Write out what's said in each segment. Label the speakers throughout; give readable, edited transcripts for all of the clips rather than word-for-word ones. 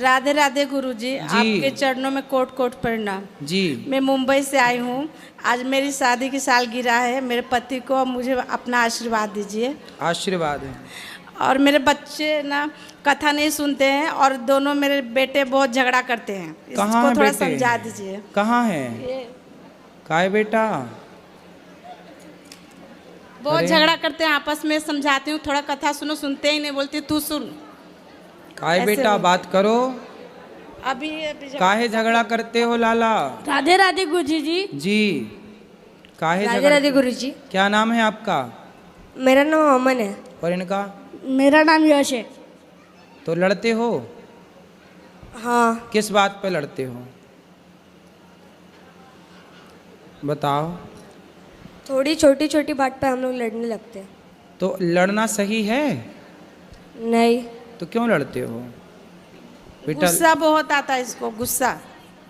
Speaker 1: राधे राधे गुरुजी, आपके चरणों में कोट कोट प्रणाम
Speaker 2: जी।
Speaker 1: मैं मुंबई से आई हूँ। आज मेरी शादी की सालगिरह है। मेरे पति को मुझे अपना आशीर्वाद दीजिए।
Speaker 2: आशीर्वाद है।
Speaker 1: और मेरे बच्चे ना कथा नहीं सुनते हैं और दोनों मेरे बेटे बहुत झगड़ा करते हैं।
Speaker 2: कहाँ
Speaker 1: इसको थोड़ा
Speaker 2: बेटे?
Speaker 1: समझा दीजिए।
Speaker 2: कहाँ है? काय बेटा?
Speaker 1: बहुत झगड़ा करते हैं आपस में। समझाती हूँ थोड़ा कथा सुनो, सुनते ही नहीं, बोलती तू सुन।
Speaker 2: काय बेटा बात करो।
Speaker 1: अभी
Speaker 2: काहे झगड़ा करते हो लाला?
Speaker 3: राधे राधे गुरुजी जी।
Speaker 2: जी। काहे
Speaker 3: राधे
Speaker 2: झगड़ा?
Speaker 3: राधे गुरुजी।
Speaker 2: क्या नाम है आपका?
Speaker 3: मेरा नाम अमन है।
Speaker 2: और इनका?
Speaker 3: मेरा नाम यश है।
Speaker 2: तो लड़ते हो?
Speaker 3: हाँ।
Speaker 2: किस बात पे लड़ते हो बताओ।
Speaker 3: थोड़ी छोटी छोटी बात पे हम लोग लड़ने लगते हैं।
Speaker 2: तो लड़ना सही है?
Speaker 3: नहीं।
Speaker 2: तो क्यों लड़ते हो बेटा?
Speaker 1: गुस्सा बहुत आता है इसको, गुस्सा।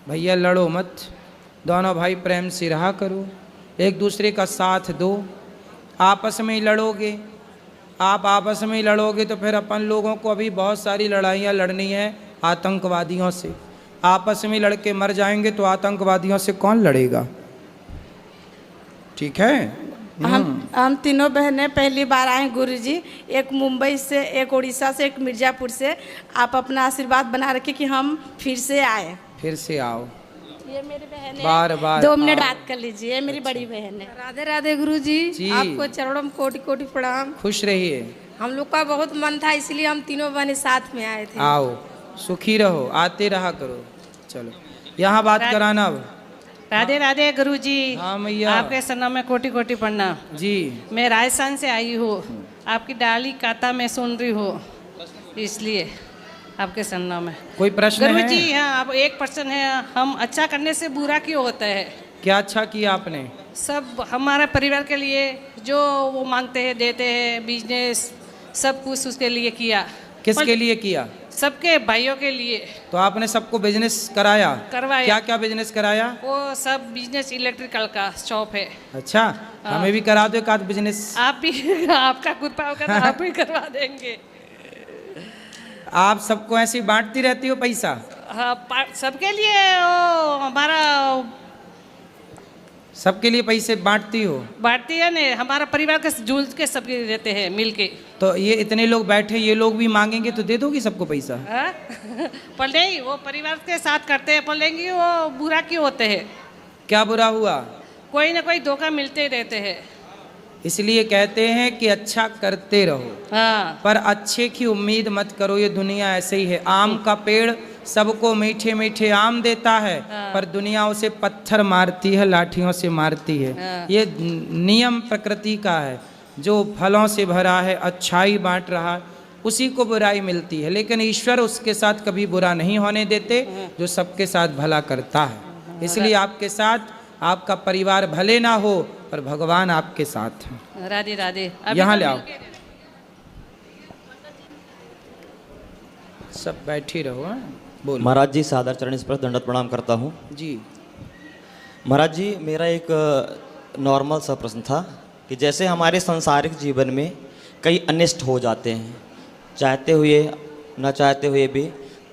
Speaker 2: भैया लड़ो मत, दोनों भाई प्रेम से रहा करो, एक दूसरे का साथ दो। आपस में ही लड़ोगे, आप आपस में ही लड़ोगे तो फिर अपन लोगों को अभी बहुत सारी लड़ाइयाँ लड़नी है आतंकवादियों से। आपस में लड़के मर जाएंगे तो आतंकवादियों से कौन लड़ेगा? ठीक है।
Speaker 1: हम तीनों बहनें पहली बार आए गुरुजी, एक मुंबई से, एक उड़ीसा से, एक मिर्ज़ापुर से। आप अपना आशीर्वाद बना रखें कि हम फिर से आए।
Speaker 2: फिर से आओ।
Speaker 1: ये मेरी बहन है,
Speaker 2: बार बार
Speaker 1: 2 मिनट बात कर लीजिए। ये मेरी बड़ी बहन है।
Speaker 3: राधे राधे गुरुजी
Speaker 2: जी।
Speaker 3: आपको चरणों में कोटि कोटि प्रणाम।
Speaker 2: खुश रहिए।
Speaker 3: हम लोग का बहुत मन था, इसलिए हम तीनों बहनें साथ में आए थे।
Speaker 2: आओ, सुखी रहो, आते रहा करो। चलो यहाँ बात कराना अब।
Speaker 4: राधे राधे गुरुजी।
Speaker 2: हाँ मैया।
Speaker 4: आपके सन्नाम में कोटि कोटि प्रणाम
Speaker 2: जी।
Speaker 4: मैं राजस्थान से आई हूँ, आपकी डाली काता में सुन रही हूँ, इसलिए आपके सन्नाम में
Speaker 2: कोई प्रश्न है?
Speaker 4: गुरुजी हाँ, अब एक प्रश्न है, हम अच्छा करने से बुरा क्यों होता है?
Speaker 2: क्या अच्छा किया आपने?
Speaker 4: सब हमारे परिवार के लिए जो वो मांगते हैं देते हैं, बिजनेस सब कुछ उसके लिए किया।
Speaker 2: किसके लिए किया?
Speaker 4: सबके भाइयों के लिए।
Speaker 2: तो आपने सबको बिजनेस कराया?
Speaker 4: करवाया।
Speaker 2: क्या क्या बिजनेस कराया?
Speaker 4: वो सब बिजनेस इलेक्ट्रिकल का शॉप है।
Speaker 2: अच्छा, हमें भी करा दो एक आध बिजनेस।
Speaker 4: आप भी आपका कृपा होगा तो आप भी करवा देंगे।
Speaker 2: आप सबको ऐसे ही बांटती रहती हो पैसा?
Speaker 4: हाँ, सबके लिए वो हमारा
Speaker 2: सबके लिए पैसे बांटती हो?
Speaker 4: बांटती है ने, हमारा परिवार के जुल के सबके देते हैं मिल के।
Speaker 2: तो ये इतने लोग बैठे, ये लोग भी मांगेंगे तो दे दोगी सबको पैसा?
Speaker 4: पर नहीं, वो परिवार के साथ करते हैं, पर लेंगे वो बुरा क्यों होते हैं?
Speaker 2: क्या बुरा हुआ?
Speaker 4: कोई ना कोई धोखा मिलते ही रहते हैं।
Speaker 2: इसलिए कहते हैं कि अच्छा करते रहो,
Speaker 4: हाँ।
Speaker 2: पर अच्छे की उम्मीद मत करो। ये दुनिया ऐसे ही है। आम का पेड़ सबको मीठे मीठे आम देता है, पर दुनिया उसे पत्थर मारती है, लाठियों से मारती है। ये नियम प्रकृति का है। जो फलों से भरा है, अच्छाई बांट रहा है, उसी को बुराई मिलती है। लेकिन ईश्वर उसके साथ कभी बुरा नहीं होने देते जो सबके साथ भला करता है। इसलिए आपके साथ आपका परिवार भले ना हो, पर भगवान आपके साथ हैं।
Speaker 4: राधे राधे।
Speaker 2: यहाँ ले आओ, सब बैठी रहो। बोलो
Speaker 5: महाराज जी, सादर चरण स्पर्श दंडवत प्रणाम करता हूँ
Speaker 2: जी।
Speaker 5: महाराज जी, मेरा एक नॉर्मल सा प्रश्न था कि जैसे हमारे सांसारिक जीवन में कई अनिष्ट हो जाते हैं, चाहते हुए न चाहते हुए भी,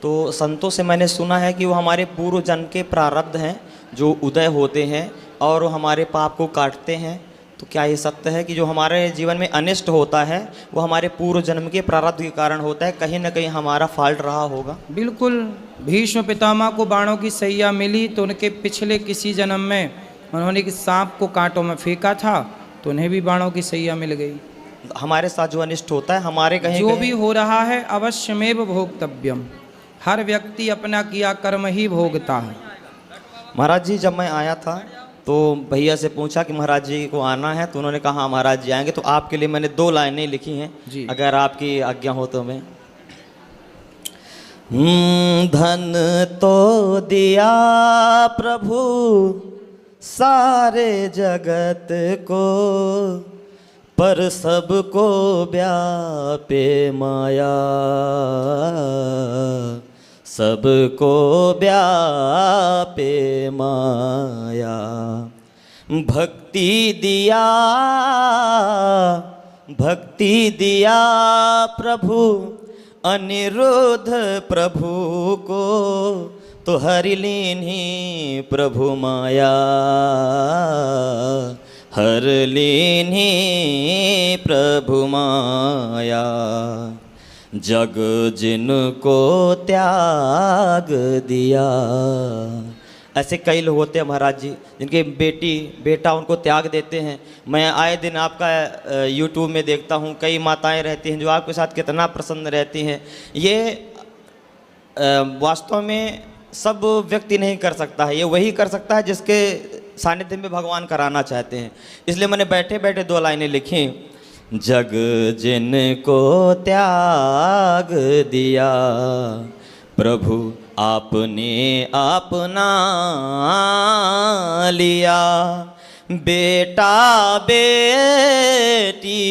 Speaker 5: तो संतों से मैंने सुना है कि वो हमारे पूर्व जन्म के प्रारब्ध हैं जो उदय होते हैं और हमारे पाप को काटते हैं। तो क्या ये सत्य है कि जो हमारे जीवन में अनिष्ट होता है वो हमारे पूर्व जन्म के प्रारब्ध के कारण होता है? कहीं ना कहीं हमारा फॉल्ट रहा होगा।
Speaker 2: बिल्कुल। भीष्म पितामह को बाणों की सैया मिली तो उनके पिछले किसी जन्म में उन्होंने कि सांप को कांटों में फेंका था, तो उन्हें भी बाणों की सैया मिल गई।
Speaker 5: हमारे साथ जो अनिष्ट होता है, हमारे कहीं
Speaker 2: जो भी हो रहा है अवश्यमेव भोक्तव्यम। हर व्यक्ति अपना किया कर्म ही भोगता है।
Speaker 5: महाराज जी, जब मैं आया था तो भैया से पूछा कि महाराज जी को आना है, तो उन्होंने कहा महाराज जी आएंगे। तो आपके लिए मैंने 2 लाइनें लिखी हैं जी, अगर आपकी आज्ञा हो तो मैं। धन तो दिया प्रभु सारे जगत को, पर सबको व्यापे माया, सबको व्यापे माया। भक्ति दिया, भक्ति दिया प्रभु अनिरुद्ध प्रभु को तो हरि लीन्ही प्रभु माया, हर लीन्ही प्रभु माया। जग जिनको त्याग दिया। ऐसे कई लोग होते हैं महाराज जी जिनके बेटा उनको त्याग देते हैं। मैं आए दिन आपका यूट्यूब में देखता हूँ, कई माताएं रहती हैं जो आपके साथ कितना प्रसन्न रहती हैं। ये वास्तव में सब व्यक्ति नहीं कर सकता है, ये वही कर सकता है जिसके सानिध्य में भगवान कराना चाहते हैं। इसलिए मैंने बैठे बैठे 2 लाइनें लिखी। जग जिनको त्याग दिया, प्रभु आपने अपना लिया। बेटा बेटी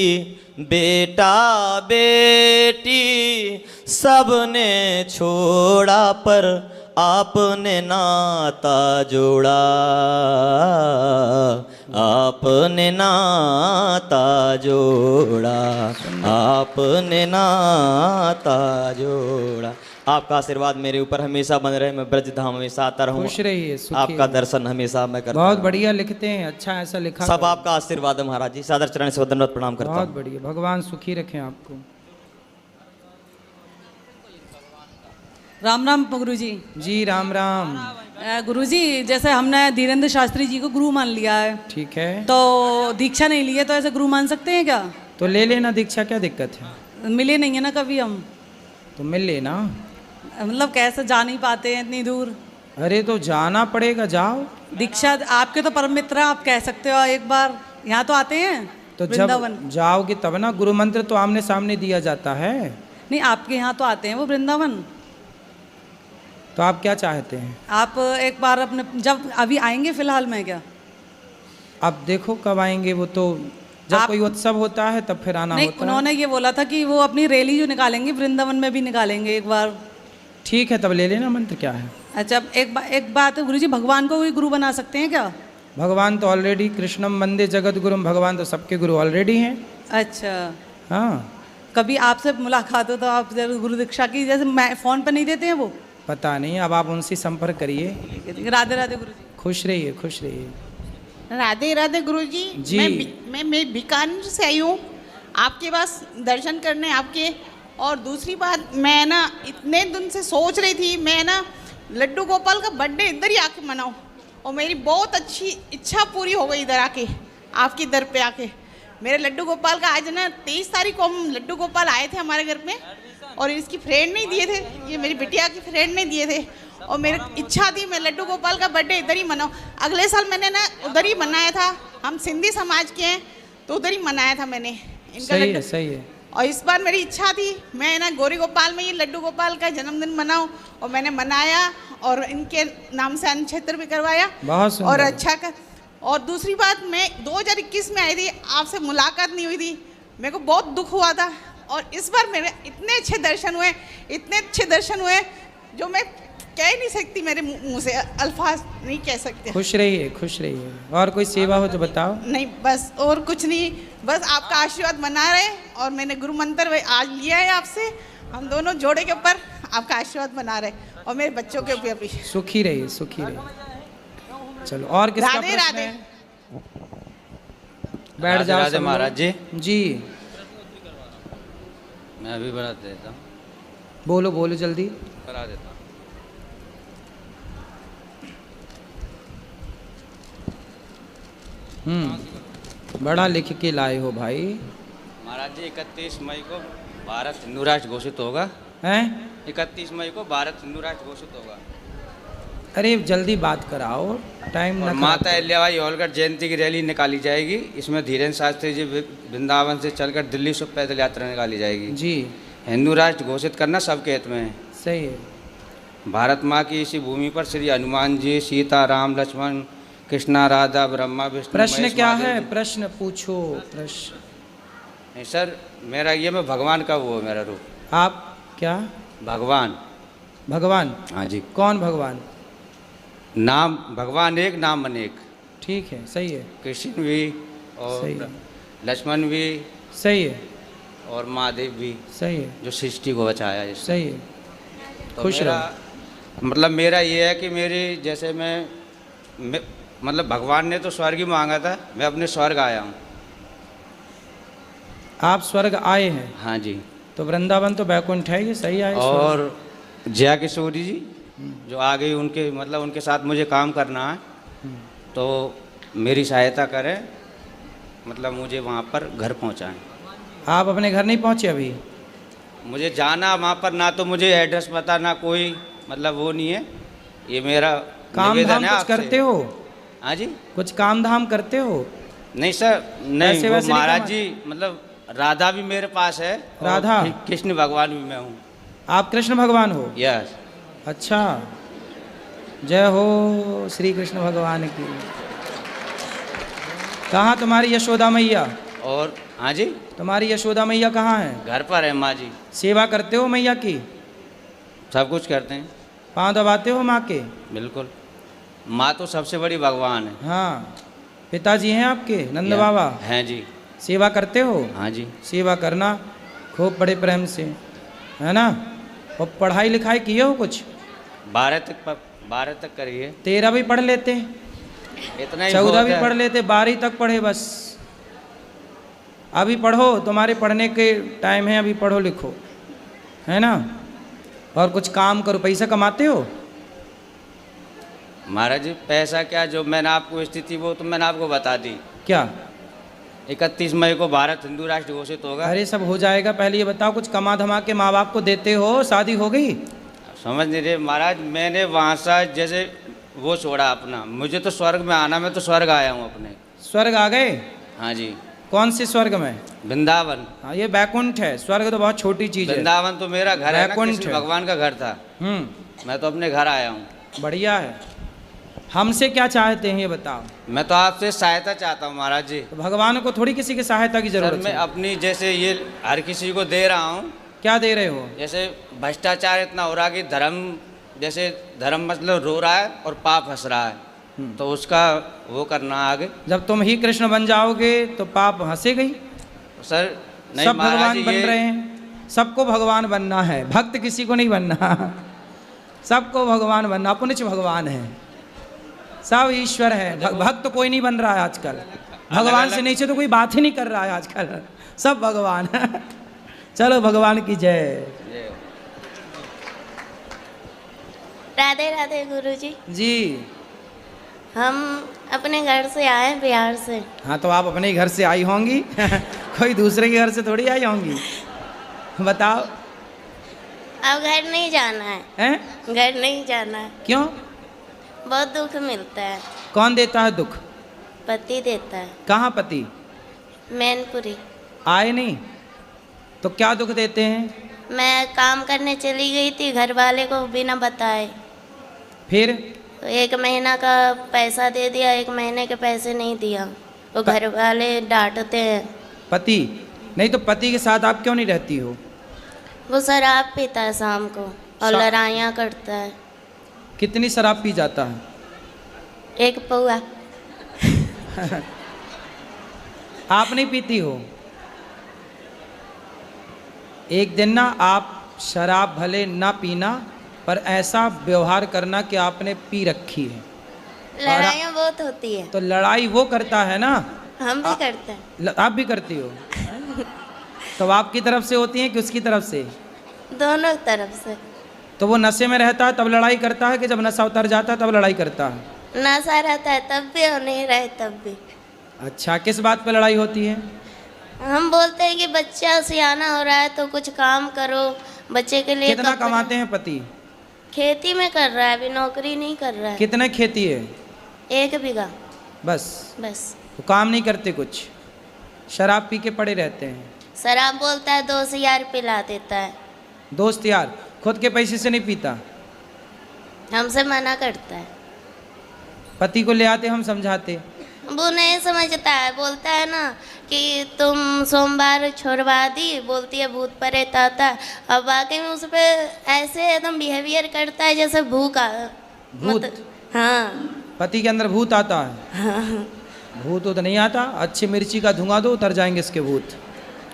Speaker 5: बेटा बेटी सबने छोड़ा, पर आपने नाता जोड़ा, आपने नाता जोड़ा, आपने नाता जोड़ा। आपका आशीर्वाद मेरे ऊपर हमेशा बन रहे, मैं ब्रजधाम हमेशा आता रहूं।
Speaker 2: खुश रहिए, सुखी
Speaker 5: आपका
Speaker 2: रहिए।
Speaker 5: दर्शन हमेशा मैं करता
Speaker 2: बहुत
Speaker 5: रहूं।
Speaker 2: बढ़िया लिखते हैं, अच्छा ऐसा लिखा
Speaker 5: सब
Speaker 2: करो।
Speaker 5: आपका आशीर्वाद है महाराज जी। सादर चरण से वंदनवत प्रणाम करता
Speaker 2: बहुत
Speaker 5: हूं।
Speaker 2: बढ़िया, भगवान सुखी रखें आपको।
Speaker 6: राम राम गुरुजी।
Speaker 2: जी राम राम।
Speaker 6: गुरुजी जैसे हमने धीरेन्द्र शास्त्री जी को गुरु मान लिया है,
Speaker 2: ठीक है,
Speaker 6: तो दीक्षा नहीं ली है, तो ऐसे गुरु मान सकते हैं क्या?
Speaker 2: तो ले लेना दीक्षा, क्या दिक्कत है?
Speaker 6: मिले नहीं है ना कभी हम,
Speaker 2: तो मिल लेना।
Speaker 6: मतलब कैसे जा नहीं पाते हैं इतनी दूर।
Speaker 2: अरे तो जाना पड़ेगा, जाओ।
Speaker 6: दीक्षा आपके तो परम मित्र हैं, आप कह सकते हो एक बार यहाँ तो आते हैं
Speaker 2: तो
Speaker 6: वृंदावन।
Speaker 2: जब जाओगे तब ना, गुरु मंत्र तो आमने सामने दिया जाता है।
Speaker 6: नहीं आपके यहाँ तो आते हैं वो वृंदावन।
Speaker 2: तो आप क्या चाहते हैं?
Speaker 6: आप एक बार अपने जब अभी आएंगे फिलहाल में क्या?
Speaker 2: अब देखो कब आएंगे, वो तो जब कोई उत्सव होता है तब फिर आना
Speaker 6: नहीं,
Speaker 2: होता है।
Speaker 6: उन्होंने ये बोला था कि वो अपनी रैली जो निकालेंगे वृंदावन में भी निकालेंगे एक बार।
Speaker 2: ठीक है, तब ले लेना। मंत्र क्या है?
Speaker 6: अच्छा एक बात है गुरुजी, भगवान को भी गुरु बना सकते हैं क्या?
Speaker 2: भगवान तो ऑलरेडी कृष्णम वंदे जगत गुरुम, भगवान तो सबके गुरु ऑलरेडी हैं।
Speaker 6: अच्छा,
Speaker 2: हाँ,
Speaker 6: कभी आपसे मुलाकात हो तो आप जरूर गुरु दीक्षा की, जैसे मैं फ़ोन पर नहीं देते हैं वो?
Speaker 2: पता नहीं, अब आप उनसे संपर्क करिए।
Speaker 6: राधे राधे गुरुजी।
Speaker 2: खुश रहिए, खुश रहिए।
Speaker 7: राधे राधे गुरुजी।
Speaker 2: जी।
Speaker 7: मैं बीकानेर से आई हूँ आपके पास दर्शन करने आपके। और दूसरी बात, मैं ना इतने दिन से सोच रही थी मैं ना लड्डू गोपाल का बर्थडे इधर ही आके मनाऊँ, और मेरी बहुत अच्छी इच्छा पूरी हो गई इधर आके, आपके दर पे आके। मेरे लड्डू गोपाल का आज ना 23 तारीख को हम लड्डू गोपाल आए थे हमारे घर में, और इसकी फ्रेंड नहीं दिए थे, ये मेरी बिटिया की फ्रेंड ने दिए थे। और मेरी इच्छा थी मैं लड्डू गोपाल का बर्थडे इधर ही मनाऊँ। अगले साल मैंने ना उधर ही मनाया था, हम सिंधी समाज के हैं तो उधर ही मनाया था मैंने इनका
Speaker 2: सही है,
Speaker 7: लड्डू।
Speaker 2: सही है।
Speaker 7: और इस बार मेरी इच्छा थी मैं ना गौरी गोपाल में ये लड्डू गोपाल का जन्मदिन मनाऊं, और मैंने मनाया और इनके नाम से अन्न क्षेत्र भी करवाया।
Speaker 2: बहुत सुंदर।
Speaker 7: और अच्छा कर। और दूसरी बात, मैं 2021 में आई थी, आपसे मुलाकात नहीं हुई थी, मेरे को बहुत दुख हुआ था। और इस बार मेरे इतने अच्छे दर्शन हुए, इतने अच्छे दर्शन हुए जो मैं कह नहीं सकती, मेरे मुंह से अल्फाज नहीं कह सकते।
Speaker 2: खुश रहिए, खुश रहिए। और कोई सेवा हो तो बताओ।
Speaker 7: नहीं बस और कुछ नहीं, बस आपका आशीर्वाद बना रहे। और मैंने गुरु मंत्र आज लिया है आपसे, हम दोनों जोड़े के ऊपर आपका आशीर्वाद बना रहे, और मेरे बच्चों के ऊपर भी।
Speaker 2: सुखी रहिए, सुखी रहिए। चलो, और किसका
Speaker 7: राधे
Speaker 2: प्रश्न
Speaker 7: राधे।
Speaker 2: है? बैठ जाओ
Speaker 8: राधे
Speaker 2: सब लोग।
Speaker 8: महाराज जी।
Speaker 2: जी
Speaker 8: मैं अभी बना देता हूँ,
Speaker 2: बोलो बोलो जल्दी।
Speaker 8: करा देता हूँ।
Speaker 2: बड़ा लिख के लाए हो भाई।
Speaker 8: महाराज जी 31 मई को भारत हिंदू राष्ट्र घोषित होगा।
Speaker 2: हैं?
Speaker 8: 31 मई को भारत हिंदू राष्ट्र घोषित होगा।
Speaker 2: अरे जल्दी बात कराओ, टाइम
Speaker 8: और
Speaker 2: ना
Speaker 8: माता अहिल्याबाई होलकर जयंती की रैली निकाली जाएगी। इसमें धीरेन्द्र शास्त्री जी वृंदावन से चलकर दिल्ली से पैदल यात्रा निकाली जाएगी।
Speaker 2: जी
Speaker 8: हिंदू राष्ट्र घोषित करना सबके हित में है।
Speaker 2: सही है।
Speaker 8: भारत माँ की इसी भूमि पर श्री हनुमान जी, सीता, राम, लक्ष्मण, कृष्णा, राधा, ब्रह्मा, विष्णु,
Speaker 2: प्रश्न
Speaker 8: महेश,
Speaker 2: क्या
Speaker 8: महादेव
Speaker 2: है?
Speaker 8: जी।
Speaker 2: प्रश्न पूछो। प्रश्न
Speaker 8: नहीं सर, मेरा ये मैं भगवान का वो है मेरा रूप।
Speaker 2: आप क्या?
Speaker 8: भगवान।
Speaker 2: भगवान?
Speaker 8: हाँ जी।
Speaker 2: कौन भगवान?
Speaker 8: नाम भगवान एक, नाम अनेक।
Speaker 2: ठीक है, सही है,
Speaker 8: कृष्ण भी
Speaker 2: सही
Speaker 8: और
Speaker 2: है,
Speaker 8: लक्ष्मण भी
Speaker 2: सही है।
Speaker 8: और महादेव भी,
Speaker 2: सही है,
Speaker 8: जो सृष्टि को बचाया जिसने।
Speaker 2: सही है।
Speaker 8: तो
Speaker 2: खुश
Speaker 8: मतलब मेरा ये है कि मेरी जैसे मैं मतलब भगवान ने तो स्वर्ग ही मांगा था, मैं अपने स्वर्ग आया हूँ।
Speaker 2: आप स्वर्ग आए हैं,
Speaker 8: हाँ जी।
Speaker 2: तो वृंदावन तो बैकुंठ है, ये सही आए।
Speaker 8: और जया किशोरी जी जो आ गई, उनके मतलब उनके साथ मुझे काम करना है, तो मेरी सहायता करें, मतलब मुझे वहाँ पर घर पहुँचाएं।
Speaker 2: आप अपने घर नहीं पहुँचे अभी?
Speaker 8: मुझे जाना वहाँ पर, ना तो मुझे एड्रेस पता, ना कोई मतलब वो नहीं है। ये मेरा
Speaker 2: काम
Speaker 8: निवेदन
Speaker 2: धाम
Speaker 8: है
Speaker 2: कुछ
Speaker 8: आपसे।
Speaker 2: करते हो?
Speaker 8: हाँ जी।
Speaker 2: कुछ काम धाम करते हो?
Speaker 8: नहीं सर, नहीं,
Speaker 2: ऐसे
Speaker 8: वो
Speaker 2: वैसे नहीं
Speaker 8: महाराज
Speaker 2: कमा-
Speaker 8: जी मतलब राधा भी मेरे पास है, और
Speaker 2: राधा?
Speaker 8: कृष्ण भगवान भी मैं हूँ।
Speaker 2: आप कृष्ण भगवान हो?
Speaker 8: यस।
Speaker 2: अच्छा, जय हो श्री कृष्ण भगवान की। कहाँ तुम्हारी यशोदा मैया?
Speaker 8: और हाँ जी,
Speaker 2: तुम्हारी यशोदा मैया कहाँ है?
Speaker 8: घर पर है माँ जी।
Speaker 2: सेवा करते हो मैया की?
Speaker 8: सब कुछ करते हैं।
Speaker 2: पाँव दबाते हो माँ के?
Speaker 8: बिल्कुल, माँ तो सबसे बड़ी भगवान है।
Speaker 2: हाँ, पिताजी हैं आपके नंद बाबा?
Speaker 8: हैं जी।
Speaker 2: सेवा करते हो?
Speaker 8: हाँ जी।
Speaker 2: सेवा करना खूब बड़े प्रेम से, है ना? और पढ़ाई लिखाई किए हो कुछ?
Speaker 8: 12 तक करिए।
Speaker 2: 13 भी पढ़ लेते,
Speaker 8: इतना ही
Speaker 2: 14
Speaker 8: बहुत
Speaker 2: भी
Speaker 8: है।
Speaker 2: पढ़ लेते, 12 तक पढ़े बस। अभी पढ़ो, तुम्हारे पढ़ने के टाइम है, अभी पढ़ो लिखो, है ना? और कुछ काम करो, पैसा कमाते हो?
Speaker 8: महाराज जी पैसा क्या, जो मैंने आपको स्थिति वो तो मैंने आपको बता दी।
Speaker 2: क्या?
Speaker 8: 31 मई को भारत हिंदू राष्ट्र घोषित होगा।
Speaker 2: अरे सब हो जाएगा, पहले ये बताओ कुछ कमा धमा के माँ बाप को देते हो? शादी हो गई?
Speaker 8: समझ नहीं रहे महाराज, मैंने वहाँ से जैसे वो छोड़ा अपना, मुझे तो स्वर्ग में आना, मैं तो स्वर्ग आया हूँ अपने।
Speaker 2: स्वर्ग आ गए?
Speaker 8: हाँ जी।
Speaker 2: कौन से स्वर्ग में?
Speaker 8: वृंदावन।
Speaker 2: हाँ, ये बैकुंठ है, स्वर्ग तो बहुत छोटी चीज है।
Speaker 8: वृंदावन तो मेरा घर है ना,
Speaker 2: बैकुंठ
Speaker 8: कृष्ण
Speaker 2: है।
Speaker 8: भगवान का घर था। मैं तो अपने घर आया हूँ।
Speaker 2: बढ़िया है। हमसे क्या चाहते हैं ये बताओ?
Speaker 8: मैं तो आपसे सहायता चाहता हूँ महाराज जी।
Speaker 2: तो भगवान को थोड़ी किसी की सहायता की
Speaker 8: सर
Speaker 2: जरूरत
Speaker 8: मैं
Speaker 2: है।
Speaker 8: अपनी जैसे ये हर किसी को दे रहा हूँ।
Speaker 2: क्या दे रहे हो?
Speaker 8: जैसे भ्रष्टाचार इतना हो रहा कि धर्म मतलब रो रहा है और पाप हंस रहा है, तो उसका वो करना आगे।
Speaker 2: जब तुम ही कृष्ण बन जाओगे तो पाप हंसेगा ही।
Speaker 8: सर नहीं
Speaker 2: सब
Speaker 8: महाराज
Speaker 2: भगवान
Speaker 8: जी,
Speaker 2: बन
Speaker 8: ये
Speaker 2: रहे हैं, सबको भगवान बनना है, भक्त किसी को नहीं बनना। सबको भगवान बनना, अपनिच भगवान है, सब ईश्वर है। भक्त कोई नहीं बन रहा है आजकल, भगवान से नीचे तो कोई बात ही नहीं कर रहा है आजकल, सब भगवान। चलो भगवान की जय।
Speaker 9: राधे राधे गुरुजी।
Speaker 2: जी
Speaker 9: हम अपने घर से आए हैं, बिहार से।
Speaker 2: हाँ, तो आप अपने ही घर से आई होंगी। कोई दूसरे के घर से थोड़ी आई होंगी। बताओ।
Speaker 9: अब घर नहीं जाना है।
Speaker 2: हैं?
Speaker 9: घर नहीं जाना है।
Speaker 2: क्यों?
Speaker 9: बहुत दुख मिलता है।
Speaker 2: कौन देता है दुख?
Speaker 9: पति देता है।
Speaker 2: कहाँ पति?
Speaker 9: मैनपुरी।
Speaker 2: आए नहीं तो क्या दुख देते हैं?
Speaker 9: मैं काम करने चली गई थी, घर वाले को बिना बताए।
Speaker 2: फिर?
Speaker 9: तो 1 महीना का पैसा दे दिया, 1 महीने के पैसे नहीं दिया, तो घर वाले डांटते हैं।
Speaker 2: पति नहीं तो पति के साथ आप क्यों नहीं रहती हो?
Speaker 9: वो शराब पीता है शाम को और लड़ाइयाँ करता है।
Speaker 2: कितनी शराब पी जाता है?
Speaker 9: 1 पौआ।
Speaker 2: आप नहीं पीती हो? एक दिन ना आप शराब भले ना पीना, पर ऐसा व्यवहार करना कि आपने पी रखी है।
Speaker 9: लड़ाइयाँ बहुत होती है।
Speaker 2: तो लड़ाई वो करता है ना,
Speaker 9: हम भी करते हैं।
Speaker 2: आप भी करती हो? तो आपकी तरफ से होती हैं कि उसकी तरफ से?
Speaker 9: दोनों तरफ से।
Speaker 2: तो वो नशे में रहता है तब लड़ाई करता है कि जब नशा उतर जाता है तब लड़ाई करता है?
Speaker 9: नशा रहता है तब भी और नहीं रहे तब भी।
Speaker 2: अच्छा, किस बात पे लड़ाई होती है?
Speaker 9: हम बोलते हैं कि बच्चा सियाना हो रहा है तो कुछ काम करो, बच्चे के लिए।
Speaker 2: कितना कमाते हैं पति?
Speaker 9: खेती में कर रहा है, अभी नौकरी नहीं कर रहा है।
Speaker 2: कितने खेती है?
Speaker 9: 1 बीघा।
Speaker 2: बस? तो काम नहीं करते कुछ, शराब पी के पड़े रहते हैं।
Speaker 9: शराब बोलता है 2 यार पिला देता है।
Speaker 2: दोस्त यार, खुद के पैसे से नहीं पीता?
Speaker 9: हमसे मना करता है।
Speaker 2: पति को ले आते, हम समझाते,
Speaker 9: वो नहीं समझता है, बोलता है ना कि तुम सोमवार छोड़वा दी, बोलती है भूत प्रेत आता है। अब वाकई में उस पर ऐसे एकदम बिहेवियर करता है जैसे भूत? हाँ।
Speaker 2: पति के अंदर भूत आता है?
Speaker 9: हाँ।
Speaker 2: भूत तो नहीं आता, अच्छी मिर्ची का धुआं दो उतर जाएंगे इसके भूत।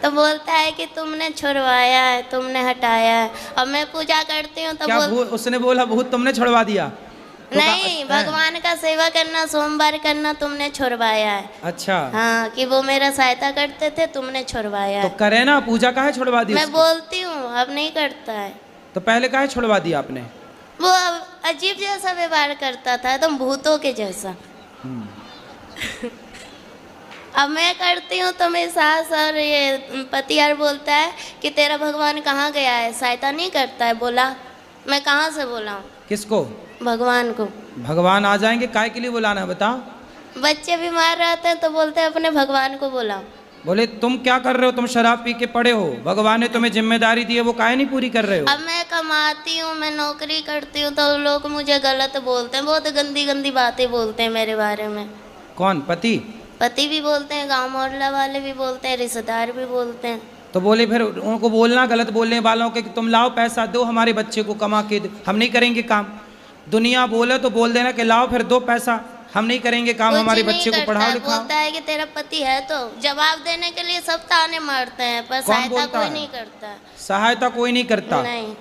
Speaker 9: तो बोलता है कि तुमने छुड़वाया है, तुमने हटाया है। अब मैं पूजा करती हूँ तो
Speaker 2: क्या उसने बोला भूत तुमने छुड़वा दिया? तो
Speaker 9: नहीं, भगवान का सेवा करना, सोमवार करना तुमने छुड़वाया है।
Speaker 2: अच्छा।
Speaker 9: हाँ, कि वो मेरा सहायता करते थे, तुमने छुड़वाया
Speaker 2: तो
Speaker 9: है।
Speaker 2: करे ना, पूजा काहे छुड़वा दी
Speaker 9: मैं
Speaker 2: उसकी?
Speaker 9: बोलती हूँ, अब नहीं करता है।
Speaker 2: तो पहले काहे छुड़वा दिया आपने?
Speaker 9: वो अजीब जैसा व्यवहार करता था, एकदम भूतों के जैसा। अब मैं करती हूँ तो मेरी सास और ये पति यार बोलता है कि तेरा भगवान कहाँ गया है, सहायता नहीं करता है। बोला मैं कहाँ से बोला हूँ?
Speaker 2: किसको?
Speaker 9: भगवान को।
Speaker 2: भगवान आ जाएंगे, काय के लिए बुलाना है बताओ?
Speaker 9: बच्चे बीमार रहते हैं तो बोलते हैं अपने भगवान को बुलाओ।
Speaker 2: बोले तुम क्या कर रहे हो, तुम शराब पी के पड़े हो, भगवान ने तुम्हें जिम्मेदारी दी है, वो काहे नहीं पूरी कर रहे हो?
Speaker 9: अब मैं कमाती हूँ, मैं नौकरी करती हूँ तो लोग मुझे गलत बोलते हैं, बहुत गंदी गंदी बातें बोलते हैं मेरे बारे में।
Speaker 2: कौन? पति?
Speaker 9: पति भी बोलते हैं, गांव मोहल्ला वाले भी बोलते हैं, रिश्तेदार भी बोलते हैं।
Speaker 2: तो बोले फिर उनको बोलना गलत बोलने वालों के कि तुम लाओ पैसा दो हमारे बच्चे को कमा के दो, हम नहीं करेंगे काम। दुनिया बोले तो बोल देना कि लाओ फिर दो पैसा, हम नहीं करेंगे काम, हमारे बच्चे को पढ़ाओ लिखाओ।
Speaker 9: बोलता है कि तेरा पति है तो जवाब देने के लिए सब ताने मारते हैं, पर सहायता कोई नहीं करता।
Speaker 2: सहायता कोई नहीं करता?
Speaker 9: नहीं।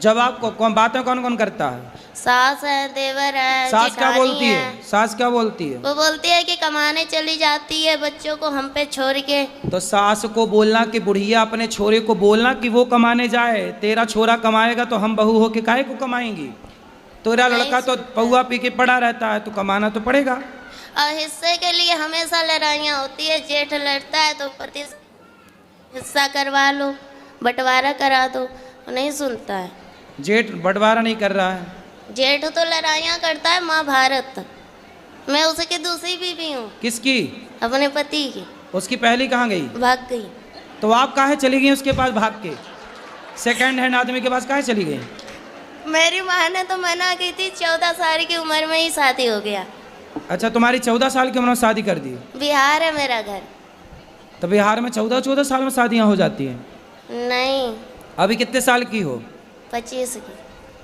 Speaker 2: जवाब को कौन, बातें कौन कौन करता है?
Speaker 9: सास है, देवर है,
Speaker 2: सास क्या
Speaker 9: जेठानी
Speaker 2: बोलती है? सास क्या बोलती है?
Speaker 9: वो बोलती है कि कमाने चली जाती है, बच्चों को हम पे छोड़ के।
Speaker 2: तो सास को बोलना कि बुढ़िया अपने छोरे को बोलना कि वो कमाने जाए, तेरा छोरा कमाएगा तो हम बहू हो के काहे को कमाएंगी? तेरा लड़का तो पौआ पी के पड़ा रहता है, तो कमाना तो पड़ेगा।
Speaker 9: और हिस्से के लिए हमेशा लड़ाइयाँ होती है, जेठ लड़ता है तो पति हिस्सा करवा लो, बंटवारा करा दो, नहीं सुनता है।
Speaker 2: जेठ बंटवारा नहीं कर रहा है?
Speaker 9: जेठ तो लड़ाइयाँ करता है, महाभारत। मैं उसकी दूसरी बीवी हूँ।
Speaker 2: किसकी?
Speaker 9: अपने पति की।
Speaker 2: उसकी पहली कहाँ गई?
Speaker 9: भाग गई।
Speaker 2: तो आप काहे चली गई उसके पास भाग के? सेकंड हैंड आदमी के पास काहे चली गई?
Speaker 9: मेरी माँ ने तो मना की थी, 14 साल की उम्र में ही शादी हो गया।
Speaker 2: अच्छा, तुम्हारी 14 साल की उम्र में शादी कर दी?
Speaker 9: बिहार है मेरा घर।
Speaker 2: तो बिहार में 14 साल में शादियाँ हो जाती हैं?
Speaker 9: नहीं।
Speaker 2: अभी कितने साल की हो?
Speaker 9: 25 की।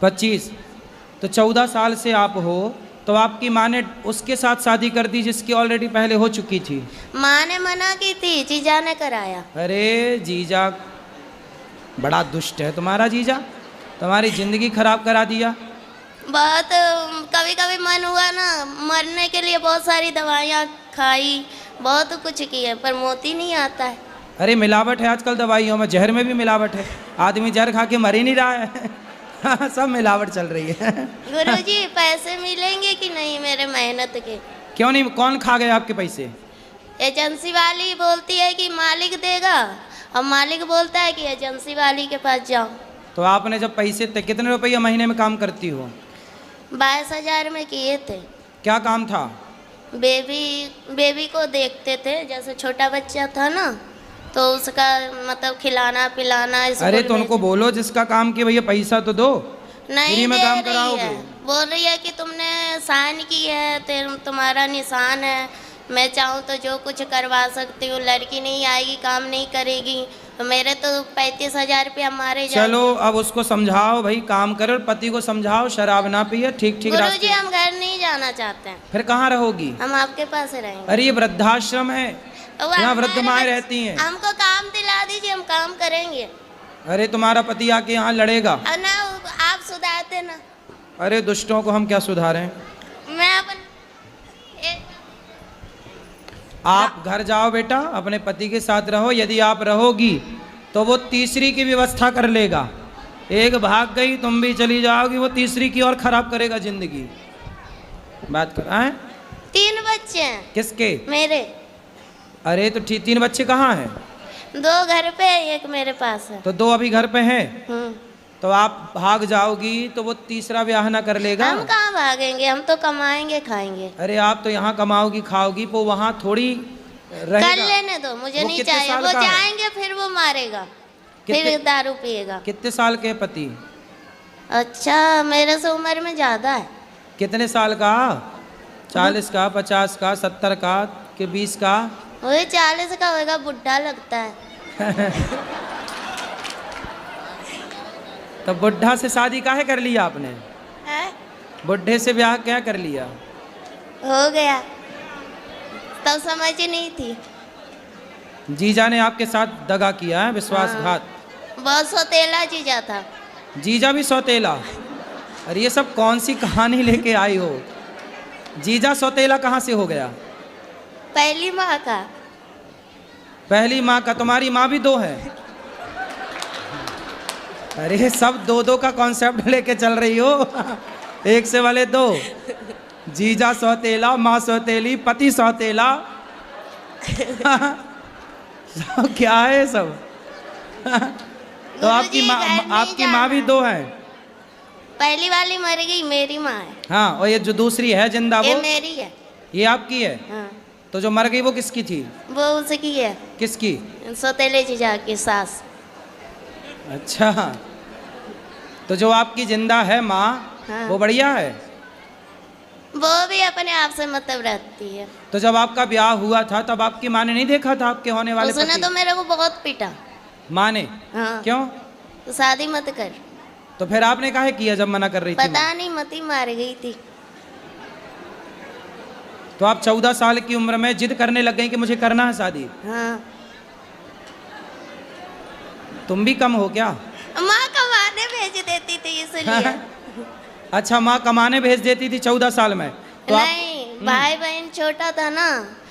Speaker 2: 25। तो 14 साल से आप हो, तो आपकी माँ ने उसके साथ शादी कर दी जिसकी ऑलरेडी पहले हो चुकी थी?
Speaker 9: माँ ने मना की थी, जीजा ने कराया।
Speaker 2: अरे जीजा बड़ा दुष्ट है तुम्हारा जीजा, तुम्हारी जिंदगी खराब करा दिया।
Speaker 9: बहुत कभी कभी मन हुआ ना मरने के लिए, बहुत सारी दवाइयाँ खाई, बहुत कुछ किया, पर मोती नहीं आता है।
Speaker 2: अरे मिलावट है आजकल दवाइयों में, जहर में भी मिलावट है, आदमी जहर खा के मर ही नहीं रहा है। सब मिलावट चल रही है।
Speaker 9: गुरुजी पैसे मिलेंगे कि नहीं मेरे मेहनत के?
Speaker 2: क्यों नहीं? कौन खा गया आपके पैसे?
Speaker 9: एजेंसी वाली बोलती है कि मालिक देगा, और मालिक बोलता है कि एजेंसी वाली के पास जाओ।
Speaker 2: तो आपने जब पैसे कितने रुपये महीने में काम करती हो?
Speaker 9: 22,000 में किए थे।
Speaker 2: क्या काम था?
Speaker 9: बेबी को देखते थे, जैसे छोटा बच्चा था ना, तो उसका मतलब खिलाना पिलाना।
Speaker 2: अरे तो उनको बोलो जिसका काम किया भैया पैसा तो दो,
Speaker 9: नहीं
Speaker 2: में
Speaker 9: दे
Speaker 2: काम
Speaker 9: रही
Speaker 2: कराओगे?
Speaker 9: है, बोल रही है कि तुमने साइन की है, तुम्हारा निशान है, मैं चाहूँ तो जो कुछ करवा सकती हूँ, लड़की नहीं आएगी, काम नहीं करेगी, तो मेरे तो 35,000 रुपया मारे जाए।
Speaker 2: चलो अब उसको समझाओ भाई, काम करो, पति को समझाओ शराब ना पिए, ठीक ठीक
Speaker 9: गुरुजी
Speaker 2: रास्ते।
Speaker 9: हम घर नहीं जाना चाहते हैं।
Speaker 2: फिर कहाँ रहोगी?
Speaker 9: हम आपके पास रहेंगे।
Speaker 2: अरे ये वृद्धाश्रम है,
Speaker 9: तो
Speaker 2: यहाँ
Speaker 9: हमारे
Speaker 2: वृद्ध माएँ
Speaker 9: बच्चे-
Speaker 2: रहती हैं।
Speaker 9: हमको काम दिला दीजिए, हम काम करेंगे।
Speaker 2: अरे तुम्हारा पति आके यहाँ लड़ेगा।
Speaker 9: और ना आप सुधारते ना।
Speaker 2: अरे दुष्टों को हम क्या सुधारें?
Speaker 9: मैं अपन
Speaker 2: आप घर जाओ बेटा, अपने पति के साथ रहो, यदि आप रहोगी तो वो तीसरी की व्यवस्था कर लेगा। एक भाग गई, तुम भी चली जाओगी, वो तीसरी की और खराब करेगा जिंदगी। बात कर आए?
Speaker 9: 3 बच्चे हैं।
Speaker 2: किसके?
Speaker 9: मेरे।
Speaker 2: अरे तो 3 बच्चे कहाँ हैं?
Speaker 9: 2 घर पे है, 1 मेरे पास है।
Speaker 2: तो 2 अभी घर पे हैं। तो आप भाग जाओगी तो वो तीसरा ब्याह ना कर लेगा?
Speaker 9: हम कहाँ भागेंगे, हम तो कमाएंगे खाएंगे।
Speaker 2: अरे आप तो यहाँ कमाओगी खाओगी, वो वहाँ थोड़ी रहेगा।
Speaker 9: कर लेने दो, मुझे
Speaker 2: वो
Speaker 9: नहीं
Speaker 2: कितने
Speaker 9: चाहिए।
Speaker 2: साल
Speaker 9: वो
Speaker 2: का है?
Speaker 9: जाएंगे फिर वो मारेगा,
Speaker 2: कितने-
Speaker 9: फिर दारू पिएगा।
Speaker 2: कितने साल के पति?
Speaker 9: अच्छा मेरे से उम्र में ज़्यादा है।
Speaker 2: कितने साल का? 40 का, 50 का, 70 का कि 20 का?
Speaker 9: वही 40 का होगा, बुढ़ा लगता है।
Speaker 2: तो बुढ़ा से शादी काहे कर लिया आपने?
Speaker 9: है?
Speaker 2: बुढ़े से ब्याह क्या कर लिया?
Speaker 9: हो गया, तब समझ ही नहीं थी।
Speaker 2: जीजा ने आपके साथ दगा किया है, विश्वासघात।
Speaker 9: बहुत सौतेला जीजा था।
Speaker 2: जीजा भी सौतेला? अरे ये सब कौन सी कहानी लेके आई हो? जीजा सौतेला कहाँ से हो गया?
Speaker 9: पहली माँ का।
Speaker 2: पहली माँ का? तुम्हारी माँ भी दो है? अरे सब दो दो का कॉन्सेप्ट लेके चल रही हो। एक से वाले दो। जीजा सौतेला, माँ सौतेली, पति सौतेला। क्या है सब? तो आपकी माँ भी दो है?
Speaker 9: पहली वाली मर गई, मेरी माँ है।
Speaker 2: हाँ, और ये जो दूसरी है जिंदा,
Speaker 9: ये
Speaker 2: वो
Speaker 9: मेरी है।
Speaker 2: ये आपकी है?
Speaker 9: हाँ।
Speaker 2: तो जो मर गई वो किसकी थी?
Speaker 9: वो उसकी है।
Speaker 2: किसकी?
Speaker 9: सौतेले जीजा की सास।
Speaker 2: अच्छा, तो जो आपकी जिंदा है माँ,
Speaker 9: हाँ।
Speaker 2: वो बढ़िया है?
Speaker 9: वो भी अपने आप से मतलब रखती है।
Speaker 2: तो जब आपका ब्याह हुआ था तब आपकी माँ ने नहीं देखा था आपके होने वाले
Speaker 9: उसने
Speaker 2: पति?
Speaker 9: तो मेरे को बहुत पीटा।
Speaker 2: माँ ने?
Speaker 9: हाँ।
Speaker 2: क्यों?
Speaker 9: तो शादी मत कर।
Speaker 2: तो फिर आपने काहे किया जब मना कर रही थी?
Speaker 9: पता नहीं, मती मार गई थी।
Speaker 2: तो आप 14 साल की उम्र में जिद करने लग गई कि मुझे करना है शादी?
Speaker 9: हाँ।
Speaker 2: तुम भी कम हो क्या?
Speaker 9: माँ कमाने भेज देती थी इसलिए।
Speaker 2: अच्छा, माँ कमाने भेज देती थी 14 साल में? तो
Speaker 9: नहीं, भाई बहन छोटा था ना,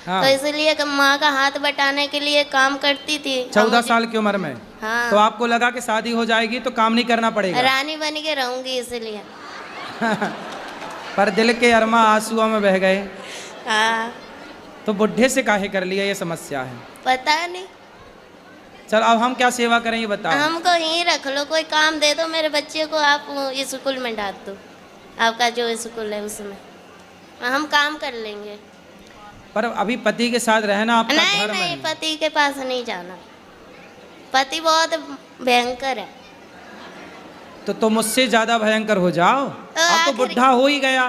Speaker 2: हाँ।
Speaker 9: तो इसलिए माँ का हाथ बटाने के लिए काम करती थी।
Speaker 2: 14 साल की उम्र में?
Speaker 9: हाँ।
Speaker 2: तो आपको लगा कि शादी हो जाएगी तो काम नहीं करना पड़ेगा?
Speaker 9: रानी बन के रहूंगी इसलिए।
Speaker 2: पर दिल के अरमा आंसुओं में बह गए।
Speaker 9: हाँ।
Speaker 2: तो बुढ़े से काहे कर लिया, ये समस्या है।
Speaker 9: पता नहीं।
Speaker 2: चल अब हम क्या सेवा करें ये बताओ।
Speaker 9: हमको यहीं रख लो, कोई काम दे दो मेरे बच्चे को, आप स्कूल में डाल दो, आपका जो स्कूल है उसमें, हम काम कर लेंगे।
Speaker 2: पर अभी पति के साथ रहना आपका
Speaker 9: नहीं
Speaker 2: धर्म
Speaker 9: नहीं,
Speaker 2: है।
Speaker 9: पति के पास नहीं जाना, पति बहुत भयंकर है।
Speaker 2: तो तुम उससे ज्यादा भयंकर हो जाओ। अब तो बुढ़ा हो ही गया,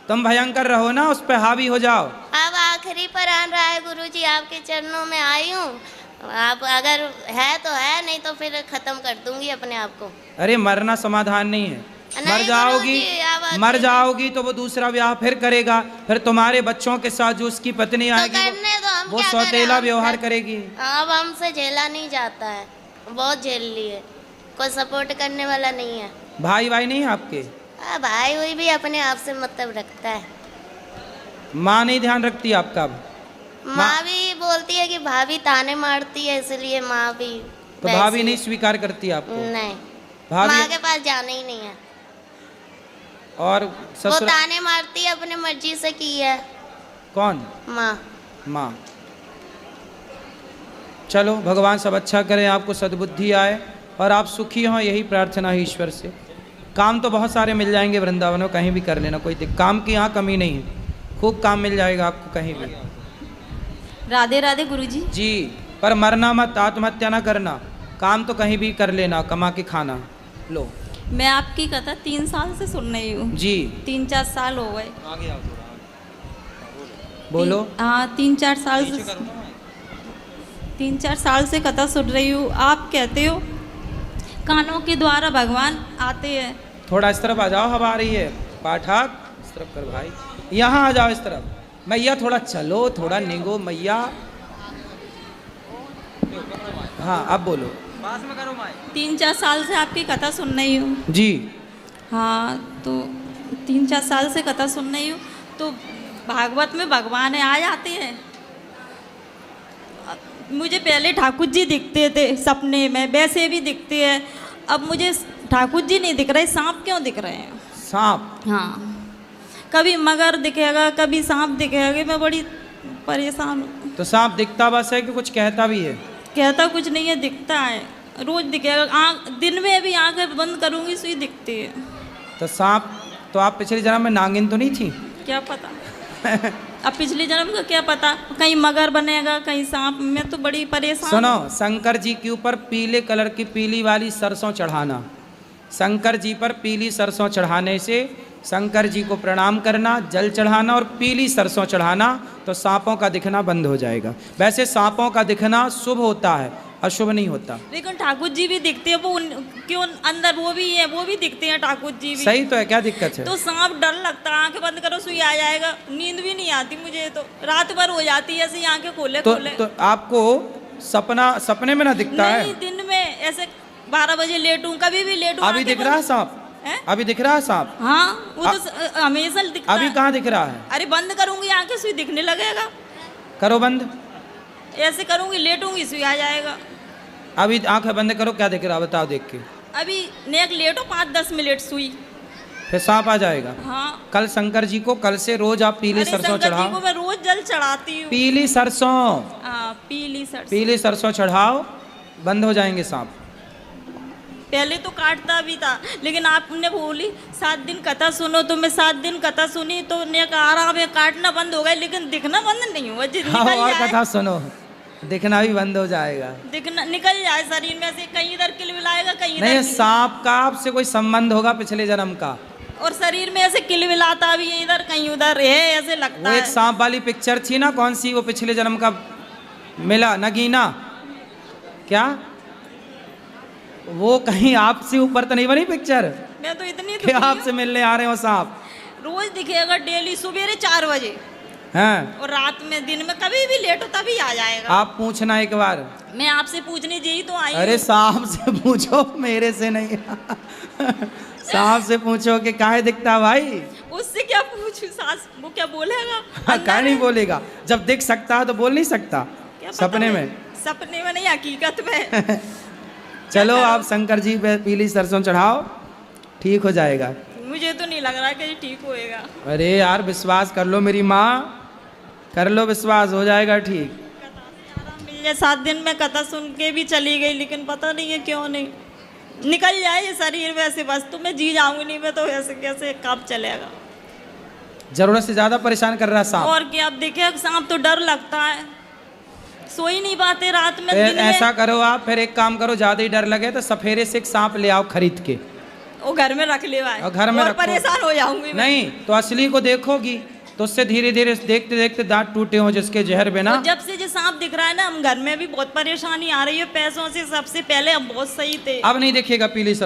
Speaker 2: तुम भयंकर रहो ना, उस पे हावी हो जाओ।
Speaker 9: अब आखिरी पर आन रहा है गुरुजी, आपके चरणों में आई हूँ। आप अगर है तो है, नहीं तो फिर खत्म कर दूंगी अपने आप को।
Speaker 2: अरे मरना समाधान नहीं है। मर जाओगी, मर जाओगी तो वो दूसरा ब्याह फिर करेगा, फिर तुम्हारे बच्चों के साथ जो उसकी पत्नी आएगी
Speaker 9: करने दो, हम
Speaker 2: वो
Speaker 9: क्या
Speaker 2: सौतेला
Speaker 9: करें?
Speaker 2: व्यवहार करेगी।
Speaker 9: अब हमसे झेला नहीं जाता है, बहुत झेल लिए, कोई सपोर्ट करने वाला नहीं है।
Speaker 2: भाई भाई नहीं है आपके?
Speaker 9: भाई हुई भी अपने आप से मतलब रखता है।
Speaker 2: माँ नहीं ध्यान रखती आपका?
Speaker 9: माँ भी बोलती है कि भाभी ताने मारती है, इसलिए माँ भी
Speaker 2: तो भाभी नहीं स्वीकार करती आपको?
Speaker 9: नहीं,
Speaker 2: भाभी
Speaker 9: माँ के पास जाना ही नहीं है।
Speaker 2: और
Speaker 9: वो
Speaker 2: ससुर?
Speaker 9: ताने मारती है, अपने मर्जी से की है।
Speaker 2: कौन?
Speaker 9: माँ।
Speaker 2: माँ। चलो भगवान सब अच्छा करें, आपको सद्बुद्धि आए और आप सुखी हों, यही प्रार्थना है ईश्वर से। काम तो बहुत सारे मिल जाएंगे वृंदावन में, कहीं भी कर लेना, कोई काम की यहाँ कमी नहीं है, खूब काम मिल जाएगा आपको कहीं भी।
Speaker 10: राधे राधे गुरुजी।
Speaker 2: जी, पर मरना मत, आत्महत्या ना करना, काम तो कहीं भी कर लेना, कमा के खाना। लो,
Speaker 10: मैं आपकी कथा 3 साल से सुन रही हूँ
Speaker 2: जी।
Speaker 10: 3-4 साल हो गए।
Speaker 2: बोलो।
Speaker 10: हाँ, 3-4 साल से 3-4 साल से कथा सुन रही हूँ। आप कहते हो कानों के द्वारा भगवान आते हैं।
Speaker 2: थोड़ा इस तरफ आ जाओ, हवा आ रही है। पाठक इस तरफ कर भाई, यहाँ आ जाओ इस तरफ। मैया थोड़ा चलो, थोड़ा निगो मैया। हाँ अब बोलो।
Speaker 10: 3-4 साल से आपकी कथा सुन रही हूँ
Speaker 2: जी।
Speaker 10: हाँ, तो 3-4 साल से कथा सुन रही हूँ, तो भागवत में भगवान आ जाते हैं। मुझे पहले ठाकुर जी दिखते थे सपने में, वैसे भी दिखते हैं। अब मुझे ठाकुर जी नहीं दिख रहे, सांप क्यों दिख रहे हैं?
Speaker 2: सांप?
Speaker 10: हाँ, कभी मगर दिखेगा, कभी सांप दिखेगा, मैं बड़ी परेशान हूँ।
Speaker 2: तो सांप दिखता बस है कि कुछ कहता भी है?
Speaker 10: कहता कुछ नहीं है, दिखता है, रोज दिखेगा। आँख दिन में भी आंखें बंद करूँगी सुई दिखती है।
Speaker 2: तो सांप, तो आप पिछले जन्म में नागिन तो नहीं थी?
Speaker 10: क्या पता। अब पिछले जन्म का क्या पता, कहीं मगर बनेगा कहीं सांप। मैं तो बड़ी परेशान।
Speaker 2: सुनो, शंकर जी के ऊपर पीले कलर की पीली वाली सरसों चढ़ाना, शंकर जी पर पीली सरसों चढ़ाने से शंकर जी को प्रणाम करना, जल चढ़ाना और पीली सरसों चढ़ाना, तो सांपों का दिखना बंद हो जाएगा। वैसे सांपों का दिखना शुभ होता है, अशुभ नहीं होता।
Speaker 10: लेकिन ठाकुर जी भी दिखते हैं, वो क्यों अंदर वो भी है, वो भी दिखते हैं ठाकुर जी भी।
Speaker 2: सही तो है, क्या दिक्कत है?
Speaker 10: तो सांप डर लगता है, आंखें बंद करो सुई आ जाएगा। नींद भी नहीं आती मुझे, तो रात भर हो जाती है ऐसी आंखें खोले खोले।
Speaker 2: तो आपको सपने में ना दिखता है?
Speaker 10: नहीं, दिन में ऐसे 12 बजे लेट हूँ, कभी भी लेट हूँ।
Speaker 2: अभी दिख रहा है सांप? अभी दिख रहा है सांप?
Speaker 10: हाँ, वो तो हमेशा दिखता है।
Speaker 2: अभी कहाँ दिख रहा है?
Speaker 10: अरे बंद करूंगी आंखें, सुई दिखने लगेगा।
Speaker 2: करो बंद।
Speaker 10: ऐसे करूंगी, लेटूंगी, सुई आ जाएगा।
Speaker 2: अभी आंखें बंद करो, क्या दिख रहा है बताओ देख के।
Speaker 10: अभी नेक लेटो 5-10 मिनट, सुई,
Speaker 2: फिर सांप आ जाएगा।
Speaker 10: हाँ।
Speaker 2: कल शंकर जी को, कल से रोज आप पीली सरसों
Speaker 10: शंकर जी
Speaker 2: चढ़ाओ।
Speaker 10: को मैं रोज जल चढ़ाती हूँ।
Speaker 2: पीली सरसों,
Speaker 10: हाँ, पीली सरसों।
Speaker 2: पीली सरसों चढ़ाओ, बंद हो जाएंगे सांप।
Speaker 10: पहले तो काटता भी था, लेकिन आपने बोली 7 दिन कथा सुनो, तो मैं 7 दिन कथा सुनी तो ने कहा आराम है, काटना बंद हो गया, लेकिन दिखना बंद नहीं हुआ।
Speaker 2: हाँ, और कथा सुनो, दिखना भी बंद हो जाएगा।
Speaker 10: दिखना निकल जाए शरीर में से, कहीं इधर किलबिलाएगा, कहीं
Speaker 2: नहीं,
Speaker 10: इधर
Speaker 2: सांप का आपसे कोई संबंध होगा पिछले जन्म का,
Speaker 10: और शरीर में ऐसे किलबिलाता भी है, इधर कहीं उधर है, ऐसे लगता
Speaker 2: वो
Speaker 10: है।
Speaker 2: एक सांप वाली पिक्चर थी ना, कौन सी, वो पिछले जन्म का मिला, नगीना क्या, वो कहीं आपसे ऊपर तो नहीं बनी पिक्चर?
Speaker 10: मैं तो इतनी
Speaker 2: कि आपसे मिलने आ रहे हो सांप?
Speaker 10: रोज दिखेगा डेली, सुबह 4 बजे,
Speaker 2: हैं?
Speaker 10: और रात में, दिन में कभी भी लेट हो तभी आ जाएगा।
Speaker 2: आप पूछना एक बार।
Speaker 10: मैं आपसे पूछने यही तो आई
Speaker 2: अरे
Speaker 10: हूँ।
Speaker 2: सांप से पूछो, मेरे से नहीं। सांप से पूछो कि काहे दिखता भाई।
Speaker 10: उससे क्या पूछूं, सास वो क्या बोलेगा?
Speaker 2: काहे नहीं बोलेगा, जब दिख सकता है तो बोल नहीं सकता?
Speaker 10: क्या पता
Speaker 2: सपने
Speaker 10: नहीं,
Speaker 2: में?
Speaker 10: सपने में नहीं, हकीकत में।
Speaker 2: चलो आप शंकर जी पे पीली सरसों चढ़ाओ, ठीक हो जाएगा।
Speaker 10: मुझे तो नहीं लग रहा कि ये ठीक होएगा।
Speaker 2: अरे यार विश्वास कर लो मेरी माँ, कर लो विश्वास, हो जाएगा ठीक।
Speaker 10: 7 दिन में कथा सुन के भी चली गई, लेकिन पता नहीं है क्यों नहीं निकल जाए ये शरीर वैसे, बस तो मैं जी जाऊंगी, नहीं मैं तो ऐसे कैसे कब चलेगा।
Speaker 2: जरूरत से ज्यादा परेशान कर रहा है सांप।
Speaker 10: और क्या, अब देखिए सांप तो डर लगता है, सो ही नहीं पाते रात में।
Speaker 2: फिर
Speaker 10: दिन में
Speaker 2: ऐसा करो आप, फिर एक काम करो, ज्यादा ही डर लगे तो सफेरे से एक सांप ले आओ खरीद के,
Speaker 10: वो घर में रख ले भाई,
Speaker 2: और घर में
Speaker 10: और
Speaker 2: रखो।
Speaker 10: परेशान हो जाऊंगी मैं।
Speaker 2: नहीं तो असली को देखोगी तो उससे धीरे धीरे देखते देखते दांत टूटे हो जिसके जहर बिना।
Speaker 10: तो जब से जो सांप दिख रहा है ना, हम घर में भी बहुत परेशानी आ रही है पैसों से। सबसे पहले हम बहुत सही थे,
Speaker 2: अब नहीं देखेगा पीली सरसों।